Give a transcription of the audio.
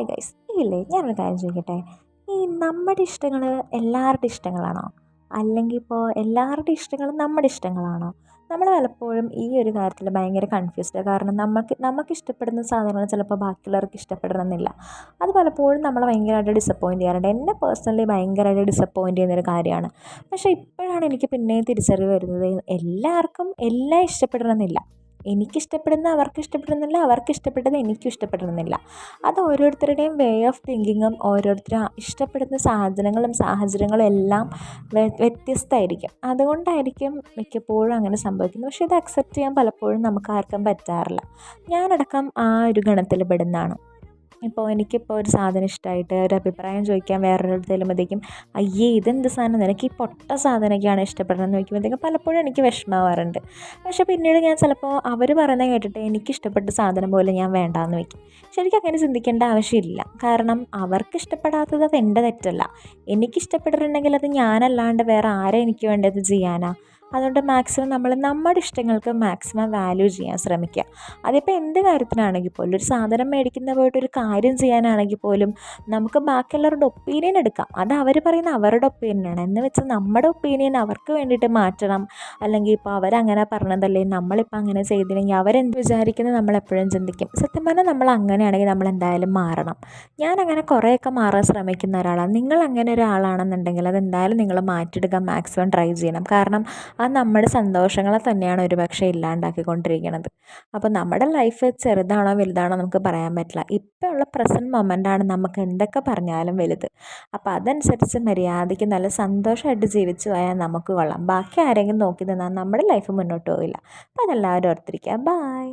Hi guys, ഇല്ലേ ഞാനൊരു കാര്യം ചോദിക്കട്ടെ. ഈ നമ്മുടെ ഇഷ്ടങ്ങൾ എല്ലാവരുടെ ഇഷ്ടങ്ങളാണോ? അല്ലെങ്കിൽ ഇപ്പോൾ എല്ലാവരുടെ ഇഷ്ടങ്ങളും നമ്മുടെ ഇഷ്ടങ്ങളാണോ? നമ്മൾ പലപ്പോഴും ഈ ഒരു കാര്യത്തിൽ ഭയങ്കര കൺഫ്യൂസ്ഡാണ്. കാരണം നമുക്ക് ഇഷ്ടപ്പെടുന്ന സാധനങ്ങൾ ചിലപ്പോൾ ബാക്കിയുള്ളവർക്ക് ഇഷ്ടപ്പെടണമെന്നില്ല. അത് പലപ്പോഴും നമ്മളെ ഭയങ്കരമായിട്ട് ഡിസപ്പോയിൻറ്റ് ചെയ്യാറുണ്ട്. എന്നെ പേഴ്സണലി ഭയങ്കരമായിട്ട് ഡിസപ്പോയിൻറ്റ് ചെയ്യുന്നൊരു കാര്യമാണ്. പക്ഷേ ഇപ്പോഴാണ് എനിക്ക് പിന്നെയും തിരിച്ചറിവ് വരുന്നത്, എല്ലാവർക്കും എല്ലാം ഇഷ്ടപ്പെടണമെന്നില്ല. എനിക്കിഷ്ടപ്പെടുന്ന അവർക്ക് ഇഷ്ടപ്പെടണമെന്നില്ല, അവർക്ക് ഇഷ്ടപ്പെട്ടത് എനിക്കും ഇഷ്ടപ്പെടണമെന്നില്ല. അത് ഓരോരുത്തരുടെയും വേ ഓഫ് തിങ്കിങ്ങും ഓരോരുത്തരും ഇഷ്ടപ്പെടുന്ന സാധനങ്ങളും സാഹചര്യങ്ങളും എല്ലാം വ്യത്യസ്തമായിരിക്കും. അതുകൊണ്ടായിരിക്കും മിക്കപ്പോഴും അങ്ങനെ സംഭവിക്കുന്നത്. പക്ഷേ ഇത് അക്സെപ്റ്റ് ചെയ്യാൻ പലപ്പോഴും നമുക്ക് ആർക്കും പറ്റാറില്ല. ഞാനടക്കം ആ ഒരു ഗണത്തിൽ പെടുന്നതാണ്. ഇപ്പോൾ എനിക്കിപ്പോൾ ഒരു സാധനം ഇഷ്ടമായിട്ട് ഒരു അഭിപ്രായം ചോദിക്കാൻ വേറൊരിടത്ത് ചെല്ലുമ്പോഴത്തേക്കും, അയ്യേ ഇതെന്ത് സാധനം, നിനക്ക് ഈ പൊട്ട സാധനമൊക്കെയാണ് ഇഷ്ടപ്പെടുന്നത് ചോദിക്കുമ്പോഴത്തേക്കും പലപ്പോഴും എനിക്ക് വിഷമമാവാറുണ്ട്. പക്ഷേ പിന്നീട് ഞാൻ ചിലപ്പോൾ അവർ പറയുന്നത് കേട്ടിട്ട് എനിക്കിഷ്ടപ്പെട്ട സാധനം പോലും ഞാൻ വേണ്ടാന്ന് വയ്ക്കും. ശരിക്കും അങ്ങനെ ചിന്തിക്കേണ്ട ആവശ്യമില്ല. കാരണം അവർക്ക് ഇഷ്ടപ്പെടാത്തത് അത് എൻ്റെ തെറ്റല്ല. എനിക്കിഷ്ടപ്പെട്ടിട്ടുണ്ടെങ്കിൽ അത് ഞാനല്ലാണ്ട് വേറെ ആരെ എനിക്ക് വേണ്ടത് ചെയ്യാനാ? അതുകൊണ്ട് മാക്സിമം നമ്മൾ നമ്മുടെ ഇഷ്ടങ്ങൾക്ക് മാക്സിമം വാല്യൂ ചെയ്യാൻ ശ്രമിക്കുക. അതിപ്പോൾ എന്ത് കാര്യത്തിനാണെങ്കിൽ പോലും, ഒരു സാധനം മേടിക്കുന്ന പോയിട്ട് ഒരു കാര്യം ചെയ്യാനാണെങ്കിൽ പോലും നമുക്ക് ബാക്കിയുള്ളവരുടെ ഒപ്പീനിയൻ എടുക്കാം. അത് അവർ പറയുന്ന അവരുടെ ഒപ്പീനിയനാണ്. എന്ന് വെച്ചാൽ നമ്മുടെ ഒപ്പീനിയൻ അവർക്ക് വേണ്ടിയിട്ട് മാറ്റണം, അല്ലെങ്കിൽ ഇപ്പോൾ അവരങ്ങനെ പറഞ്ഞതല്ലേ നമ്മളിപ്പോൾ അങ്ങനെ ചെയ്തില്ലെങ്കിൽ അവരെന്ത് വിചാരിക്കുന്നത് നമ്മളെപ്പോഴും ചിന്തിക്കും. സത്യം പറഞ്ഞാൽ നമ്മൾ അങ്ങനെയാണെങ്കിൽ നമ്മൾ എന്തായാലും മാറണം. ഞാനങ്ങനെ കുറേയൊക്കെ മാറാൻ ശ്രമിക്കുന്ന ഒരാളാണ്. നിങ്ങൾ അങ്ങനെ ഒരാളാണെന്നുണ്ടെങ്കിൽ അതെന്തായാലും നിങ്ങൾ മാറ്റിയെടുക്കാൻ മാക്സിമം ട്രൈ ചെയ്യണം. കാരണം അത് നമ്മുടെ സന്തോഷങ്ങളെ തന്നെയാണ് ഒരുപക്ഷെ ഇല്ലാണ്ടാക്കിക്കൊണ്ടിരിക്കുന്നത്. അപ്പോൾ നമ്മുടെ ലൈഫ് ചെറുതാണോ വലുതാണോ നമുക്ക് പറയാൻ പറ്റില്ല. ഇപ്പോൾ ഉള്ള പ്രസൻറ്റ് മൊമെൻ്റാണ് നമുക്ക് എന്തൊക്കെ പറഞ്ഞാലും വലുത്. അപ്പോൾ അതനുസരിച്ച് മര്യാദയ്ക്ക് നല്ല സന്തോഷമായിട്ട് ജീവിച്ചു പോയാൽ നമുക്ക് കൊള്ളാം. ബാക്കി ആരെങ്കിലും നോക്കി നിന്നാൽ നമ്മുടെ ലൈഫ് മുന്നോട്ട് പോവില്ല. അപ്പോൾ അതെല്ലാവരും ഓർത്തിരിക്കുക. ബൈ.